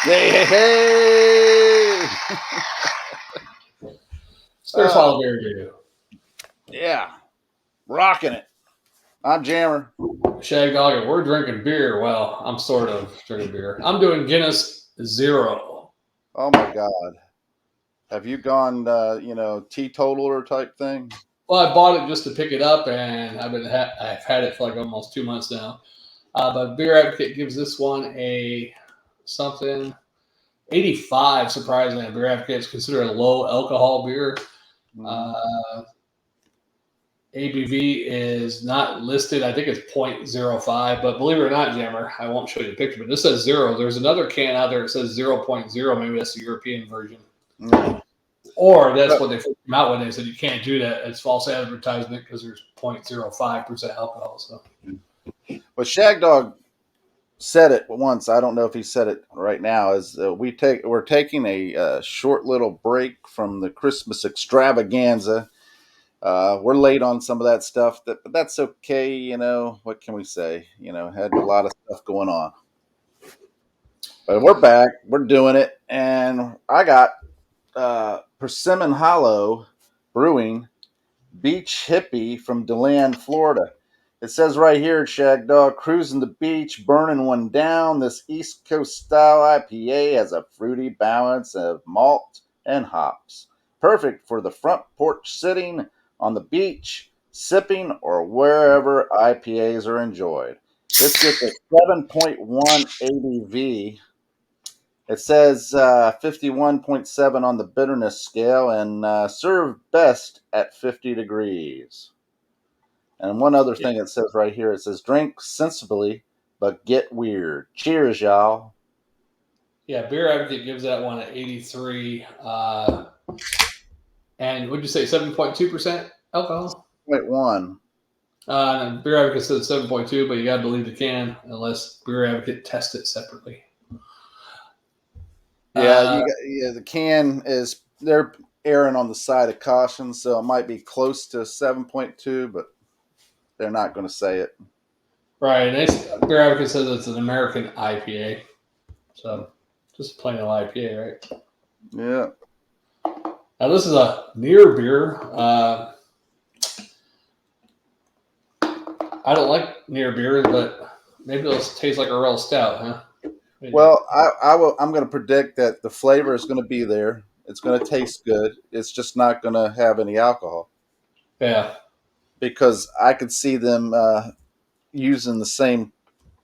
Hey, hey, hey! There's all beer to do. Yeah, rocking it. I'm Jammer. Shagdog, and we're drinking beer. Well, I'm sort of drinking beer. I'm doing Guinness Zero. Oh my God, have you gone, teetotaler type thing? Well, I bought it just to pick it up, and I've had it for like almost 2 months now. But Beer Advocate gives this one a something 85. Surprisingly, Beer Advocate is considered a low alcohol beer. Mhm. Uh, ABV is not listed. I think it's 0.05, but believe it or not, Jammer, I won't show you the picture, but this says zero. There's another can out there that says 0.0. Maybe that's the European version. Yeah. Or that's But, what they came out when they said you can't do that. It's false advertisement because there's 0.05% alcohol. So but Shagdog said it once. I don't know if he said it right now. Is we're taking a short little break from the Christmas extravaganza. We're late on some of that stuff, but that's okay. What can we say? Had a lot of stuff going on. But we're back. We're doing it. And I got Persimmon Hollow Brewing Beach Hippie from DeLand, Florida. It says right here, Shagdog, cruising the beach, burning one down. This East Coast style IPA has a fruity balance of malt and hops. Perfect for the front porch sitting on the beach, sipping, or wherever IPAs are enjoyed. This gets a 7.1 ABV. It says 51.7 on the bitterness scale and served best at 50 degrees. And one other yeah, thing it says right here, it says drink sensibly, but get weird. Cheers, y'all. yeah, Beer Advocate gives that one an 83. And would you say 7.2% alcohol? 0.1. Beer Advocate says 7.2, but you got to believe the can unless Beer Advocate tests it separately. Yeah, Uh, the can is, they're erring on the side of caution, so it might be close to 7.2, but they're not going to say it. right. Beer Advocate says it's an American IPA. So just plain old IPA, right? Yeah. Now this is a near beer. I don't like near beers, but maybe it'll taste like a real stout, huh? Maybe. Well, I'm going to predict that the flavor is going to be there. It's going to taste good. It's just not going to have any alcohol Yeah, because I could see them using the same,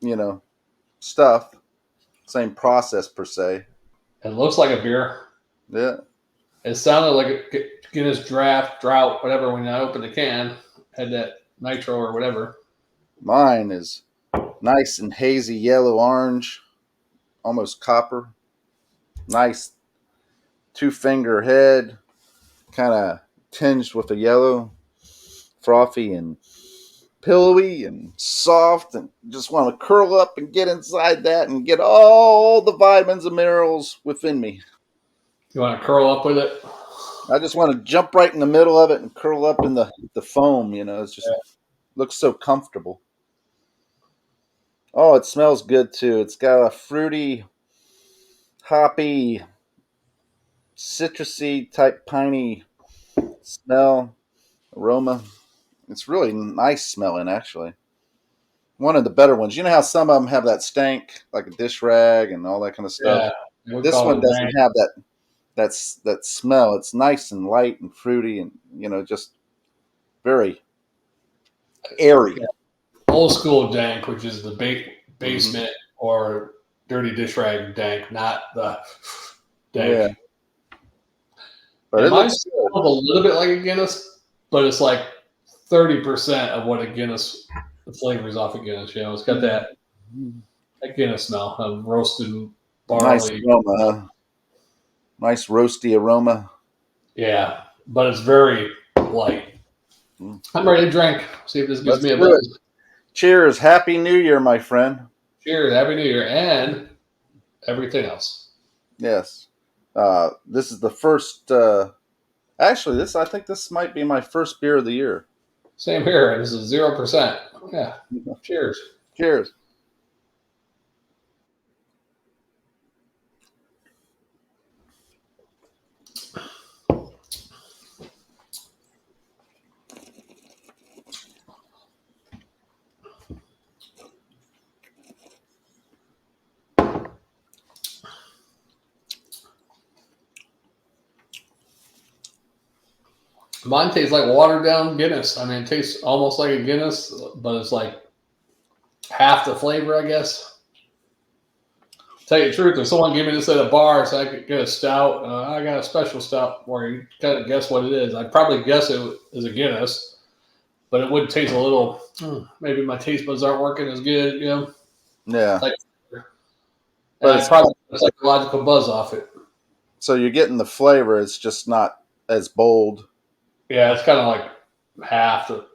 you know, stuff, same process per se. it looks like a beer. Yeah. It sounded like a Guinness drought, whatever. When I opened the can, had that nitro or whatever. Mine is nice and hazy yellow orange, almost copper. Nice two finger head, kind of tinged with a yellow, frothy and pillowy and soft, and just want to curl up and get inside that and get all the vitamins and minerals within me. You want to curl up with it? I just want to jump right in the middle of it and curl up in the foam. It's just looks so comfortable. Oh, it smells good too. It's got a fruity, hoppy, citrusy type piney smell, aroma. It's really nice smelling, actually. One of the better ones. You know how some of them have that stank, like a dish rag and all that kind of stuff. Yeah, we This call one it a doesn't dank. have that smell. It's nice and light and fruity, and just very airy. Yeah. Old school dank, which is the Hmm. basement or dirty dish rag dank, not the Yeah, dank. but And it mine looks smells good. a little bit like a Guinness, but it's like 30% of what a Guinness, the flavors off of Guinness. It's got Mhm. that Guinness smell of roasted Nice barley. aroma, huh? Nice roasty aroma. Yeah, but it's very light. Mm. I'm ready to drink. See if this gives Let's me a do it. buzz. Cheers. Happy New Year, my friend. Cheers. Happy New Year and everything else. Yes. This is the first. Actually, I think this might be my first beer of the year. Same here. This is 0%. Yeah. Cheers. Cheers. Mine tastes like watered down Guinness. I mean, it tastes almost like a Guinness, but it's like half the flavor, I guess. Tell you the truth, if someone gave me this at a bar so I could get a stout, I got a special stout where you kind of guess what it is. I'd probably guess it is a Guinness, but it would taste a little. Maybe my taste buds aren't working as good, you know. Yeah, Like, and but I probably get a psychological buzz off it. so you're getting the flavor. It's just not as bold. Yeah, it's kind of like half the,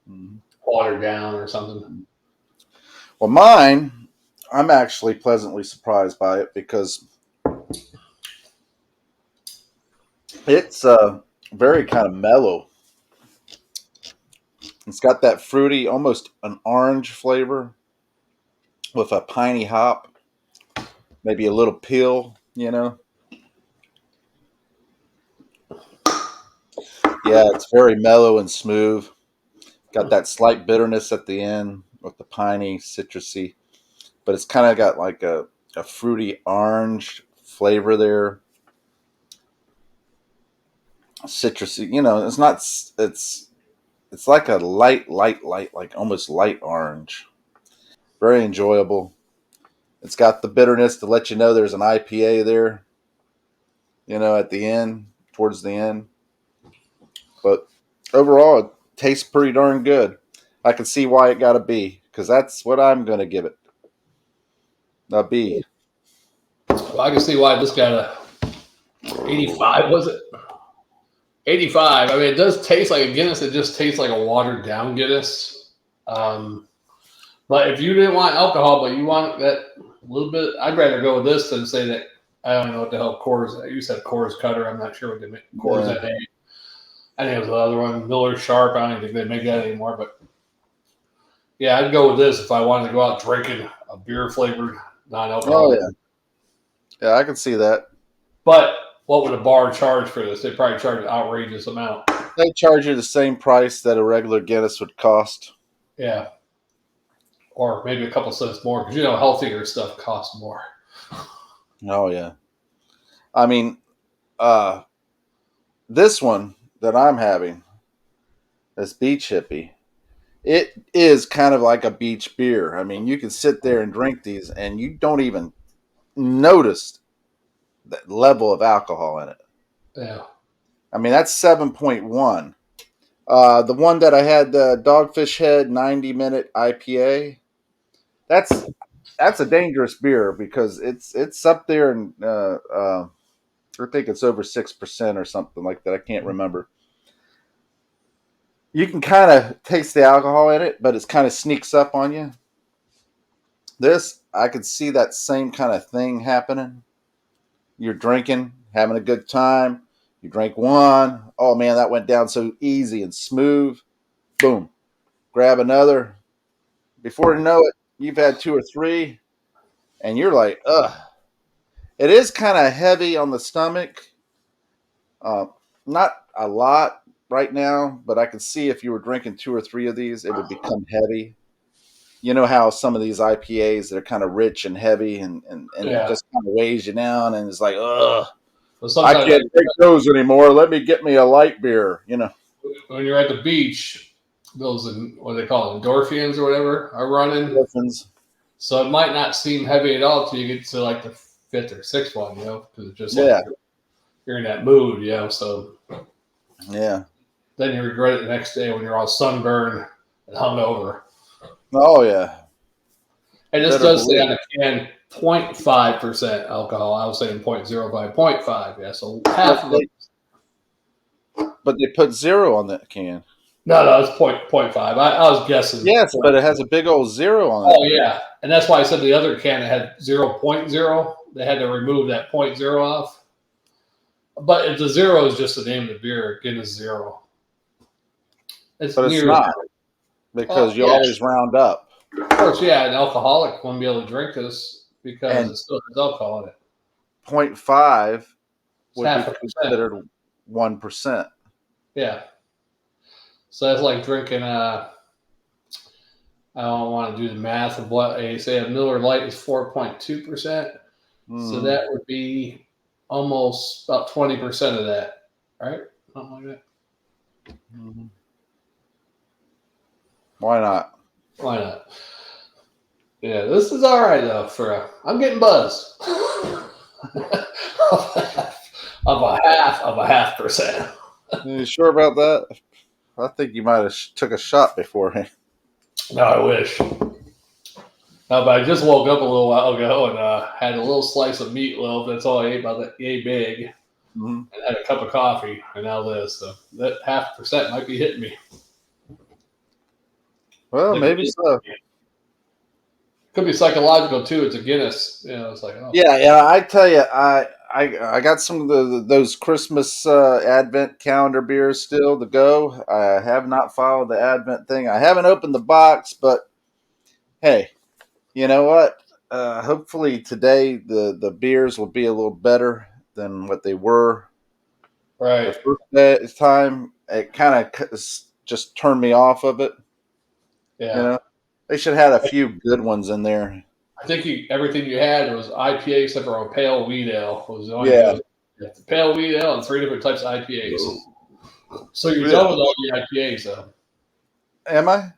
Mhm. watered down or something. Well, mine, I'm actually pleasantly surprised by it because it's very kind of mellow. It's got that fruity, almost an orange flavor with a piney hop, maybe a little peel, you know? Yeah, it's very mellow and smooth. Got that slight bitterness at the end with the piney, citrusy, but it's kind of got like a fruity orange flavor there. Citrusy, you know, it's not, it's like a light, like almost light orange. Very enjoyable. It's got the bitterness to let you know there's an IPA there, you know, at the end, towards the end. But overall, it tastes pretty darn good. I can see why it got a B because that's what I'm going to give it. A B. Well, I can see why this got a 85. Was it 85? I mean, it does taste like a Guinness. It just tastes like a watered down Guinness. Um, but if you didn't want alcohol, but you want that little bit, I'd rather go with this than say that. I don't know what the hell Coors. You said Coors Cutter. I'm not sure what they make. Coors Yeah. that day. I think it was the other one, Miller Sharp. I don't think they make that anymore. But yeah, I'd go with this if I wanted to go out drinking a beer flavored Oh non-alcoholic. yeah. Yeah, I can see that. But what would a bar charge for this? They probably charge an outrageous amount. They charge you the same price that a regular Guinness would cost. Yeah, or maybe a couple cents more because healthier stuff costs more. Oh yeah. I mean, uh, this one that I'm having, this Beach Hippie, it is kind of like a beach beer. I mean, you can sit there and drink these, and you don't even notice that level of alcohol in it. Yeah, I mean, that's 7.1. The one that I had, the Dogfish Head 90-minute IPA, that's a dangerous beer because it's up there and I think it's over 6% or something like that. I can't remember. You can kind of taste the alcohol in it, but it kind of sneaks up on you. This, I could see that same kind of thing happening. You're drinking, having a good time. You drink one. Oh man, that went down so easy and smooth. Boom. Grab another. Before you know it, you've had two or three, and you're like, ugh. It is kind of heavy on the stomach. Uh, Not a lot right now, but I could see if you were drinking two or three of these, it would become heavy. You know how some of these IPAs, they're kind of rich and heavy, and it yeah. just kind of weighs you down, and it's like, ugh, But I sometimes can't drink those anymore. Let me get me a light beer, you know. when you're at the beach, those what do they call it, endorphins or whatever are running. Dolphins. So it might not seem heavy at all till you get to like the fifth or sixth one, because it's just like Yeah, you're in that mood, So yeah. then you regret it the next day when you're all sunburned and hungover. Oh, yeah. And this Better does say believe on it. the can 0.5% alcohol. I was saying 0.05, 0.5. Yeah, so half of the. But they put zero on that can. No, it's point 0.5. I was guessing. Yes, but it has a big old zero on it. Oh, yeah. And that's why I said the other can that had 0.0. They had to remove that 0.0 off. But if the zero is just the name of the beer, Guinness Zero. It's But it's near. not because Oh, you yeah. always round up. Of course, yeah. An alcoholic won't be able to drink this because And it still has alcohol in it. point 0.5 It's would be half a percent. considered 1%. Yeah. So that's like drinking I don't want to do the math of what they say a Miller Lite is 4.2%. So Mm. that would be almost about 20% of that, right? Something like that. Mhm. Why not? Why not? Yeah, this is all right though. I'm getting buzzed. of a half percent. You sure about that? I think you might have took a shot beforehand. No, I wish. No, but I just woke up a little while ago and had a little slice of meatloaf. That's all I ate, about that yay big, Hmm. and had a cup of coffee, and now this. So that half percent might be hitting me. Well, Like, maybe so. could be psychological too. It's a Guinness. It's like, oh, Yeah, yeah. I tell you, I got some of those Christmas Advent calendar beers still to go. I have not followed the Advent thing. I haven't opened the box, but hey, you know what? Hopefully today the beers will be a little better than what they were the right. first time. It kind of just turned me off of it. You Yeah. know, they should have had a few good ones in there. I think everything you had was IPA except for a pale wheat ale. Was the only Yeah. good. Yeah, the pale wheat ale and three different types of IPAs. So you're Yeah. done with all the IPAs though. Am I?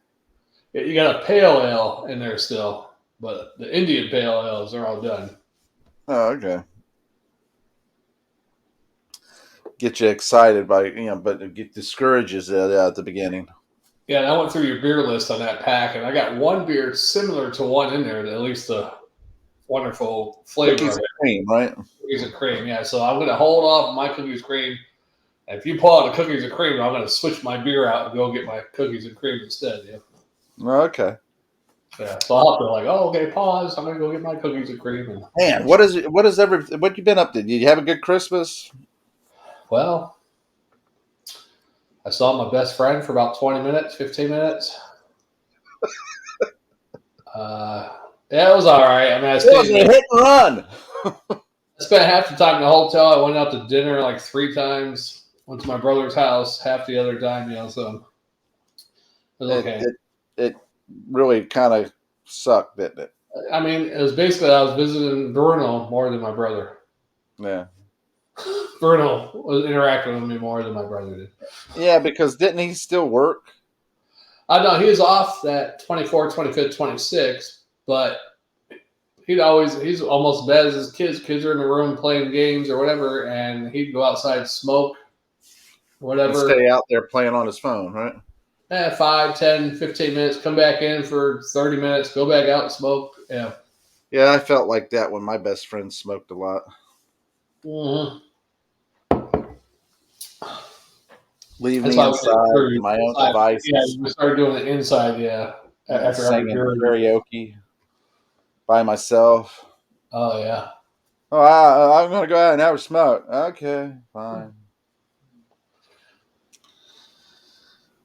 You got a pale ale in there still, but the Indian pale ales are all done. Oh, okay. Get you excited by but it get discourages at the beginning. Yeah, and I went through your beer list on that pack, and I got one beer similar to one in there, at least the wonderful flavor Cookies of and it. cream, right? Cookies and cream, yeah. So I'm going to hold off my cookies and cream. And if you pull out the cookies and cream, I'm going to switch my beer out and go get my cookies and cream instead. Yeah. Okay. Yeah. So I'll have to like, oh, okay, pause. I'm going to go get my cookies and cream. And Man, what you been up to? Did you have a good Christmas? well, I saw my best friend for about 20 minutes, 15 minutes. Uh, yeah, it was all right. I mean, It was a hit and run. I spent half the time in the hotel. I went out to dinner like 3 times. Went to my brother's house half the other time. So it was It okay. it it really kind of sucked, didn't it? I mean, it was basically I was visiting Bruno more than my brother. Yeah. Bruno was interacting with me more than my brother did. Yeah, because didn't he still work? I know he was off that 24th, 25th, 26th, but he's almost bad as his kids. Kids are in the room playing games or whatever, and he'd go outside, smoke, And whatever. stay out there playing on his phone, right? 5, 10, 15 minutes, come back in for 30 minutes, go back out and smoke. Yeah. Yeah, I felt like that when my best friend smoked a lot. Mm-hmm. Leave That's me why we did inside to brewery my own inside. Yeah, devices, we started doing it inside. Yeah, after every singing brewery. karaoke by myself. Oh yeah, Oh, I'm gonna go out and have a smoke. Okay, fine.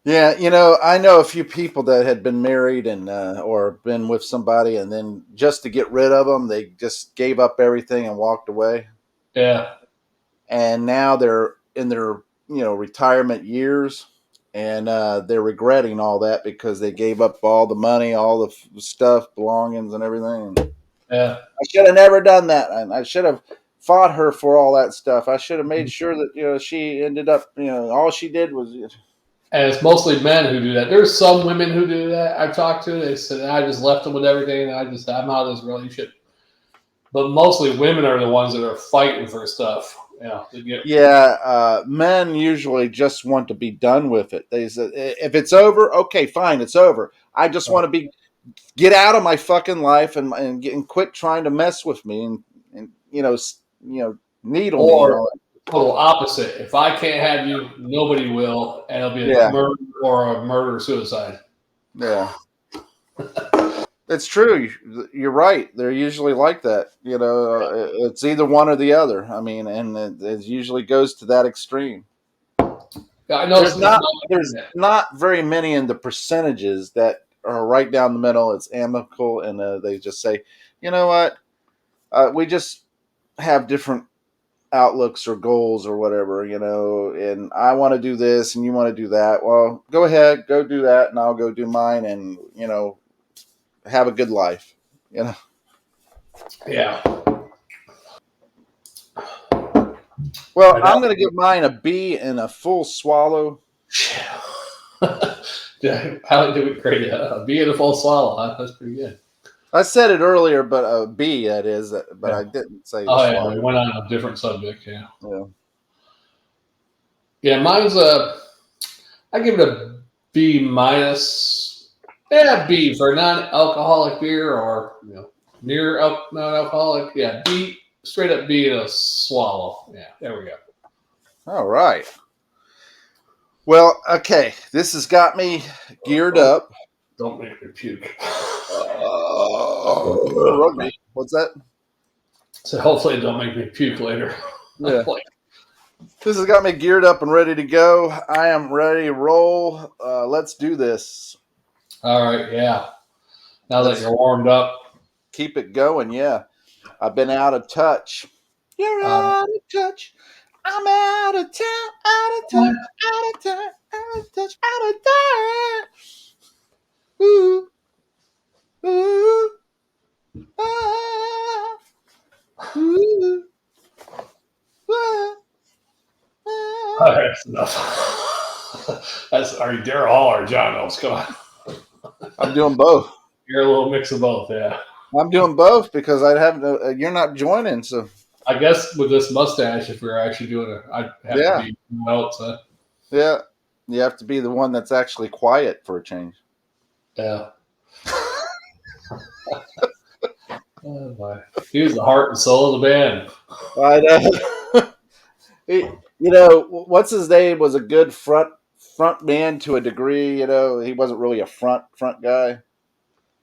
Yeah, I know a few people that had been married and or been with somebody, and then just to get rid of them, they just gave up everything and walked away. yeah, And now they're in their retirement years, and they're regretting all that because they gave up all the money, all the stuff, belongings, and everything. yeah. I should have never done that, and I should have fought her for all that stuff. I should have made sure that she ended up. All she did was. And it's mostly men who do that. There's some women who do that. I've talked to. They said I just left them with everything, and I'm out of this relationship. But mostly women are the ones that are fighting for stuff. To get. Yeah, men usually just want to be done with it. They said, if it's over, okay, fine, it's over. I just want to get out of my fucking life and quit trying to mess with me and needle me and Or all that. total opposite. If I can't have you, nobody will, and it'll be a Yeah, murder or a murder suicide. yeah, it's true. You're right. They're usually like that. It's either one or the other. I mean, and it usually goes to that extreme. Yeah, I know There's it's not. not very many in the percentages that are right down the middle. It's amicable, and they just say, you know what, we just have different outlooks or goals or whatever, and I want to do this and you want to do that. Well, go ahead, go do that, and I'll go do mine, and have a good life. You know. Yeah. Well, I know. I'm going to give mine a B and a full swallow. How did we create a bee in a full swallow? Huh? That's pretty good. I said it earlier, but B that is, but Yeah. I didn't say the Oh yeah, swallow. we went on a different subject. Yeah. Yeah. Yeah, mine's I give it a B minus. Yeah, B for non-alcoholic beer or near non-alcoholic. Yeah, B straight up B in a swallow. Yeah, there we go. All right. Well, okay. This has got me geared Oh, up. don't make me puke. Rugby. What's that? So hopefully it don't make me puke later. Yeah. Like, This has got me geared up and ready to go. I am ready to roll. Let's do this. all right, yeah. Now that Let's you're warmed up, keep it going. Yeah. I've been out of touch. You're um, out of touch. I'm out of town, out of touch, out of touch, out of touch, out of touch. Ooh, ooh, ah, ooh, ah, all ah. right, that's enough. Are you Daryl Hall or John Ellis? Come on, I'm doing both. you're a little mix of both. Yeah. I'm doing both because I'd have to, you're not joining, so I guess with this mustache, if we were actually doing it, I'd have to yeah, be someone else. yeah. You have to be the one that's actually quiet for a change. Yeah. Oh, boy. He was the heart and soul of the band. I know. What's his name was a good front man to a degree. He wasn't really a front guy,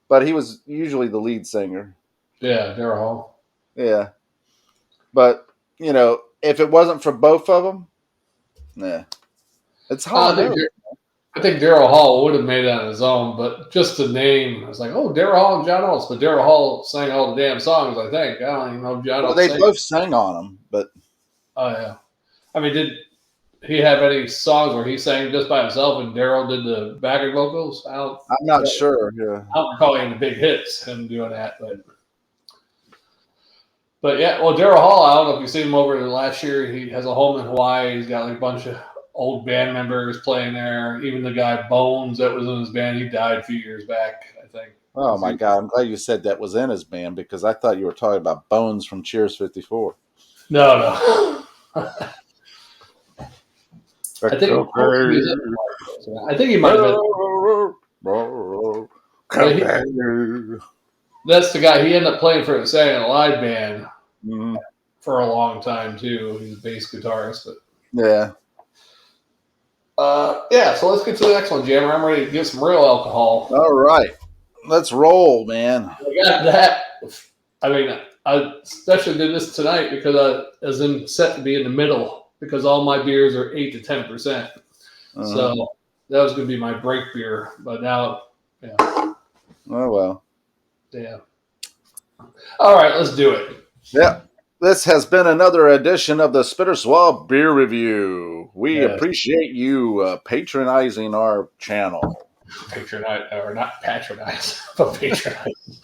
but he was usually the lead singer. Yeah, Daryl Hall. Yeah, but if it wasn't for both of them, nah, it's Hall I and think Oates. I think Daryl Hall would have made it on his own, but just the name, I was like, oh, Daryl Hall and John Oates. But Daryl Hall sang all the damn songs, I think. I don't even know if John Well, Oates they sang. both sang on them, but Oh, yeah. I mean, did he have any songs where he sang just by himself and Daryl did the backing vocals? I'm not sure. Yeah. I don't recall any big hits, him doing that, but yeah, well, Daryl Hall, I don't know if you've seen him over the last year. He has a home in Hawaii. He's got like a bunch of old band members playing there. Even the guy Bones that was in his band, he died a few years back, I think. Oh my God! I'm glad you said that was in his band because I thought you were talking about Bones from Cheers 54. No. I think he might have been. That's the guy. He ended up playing for the Saturday Night Live band Mhm. for a long time too. He's a bass guitarist, but Yeah. yeah. So let's get to the next one, Jammer. I'm ready to get some real alcohol. All right. Let's roll, man. I got that. I mean, I especially did this tonight because I was set to be in the middle because all my beers are 8 to 10%. So that was going to be my break beer, but now, yeah. Oh well. Yeah. All right, let's do it. Yeah. This has been another edition of the Spitter Swab Beer Review. We Yes. appreciate you patronizing our channel. Patronize, or not patronize, but patronize.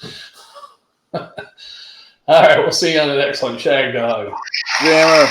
All right, we'll see you on the next one, Shagdog. Jammer.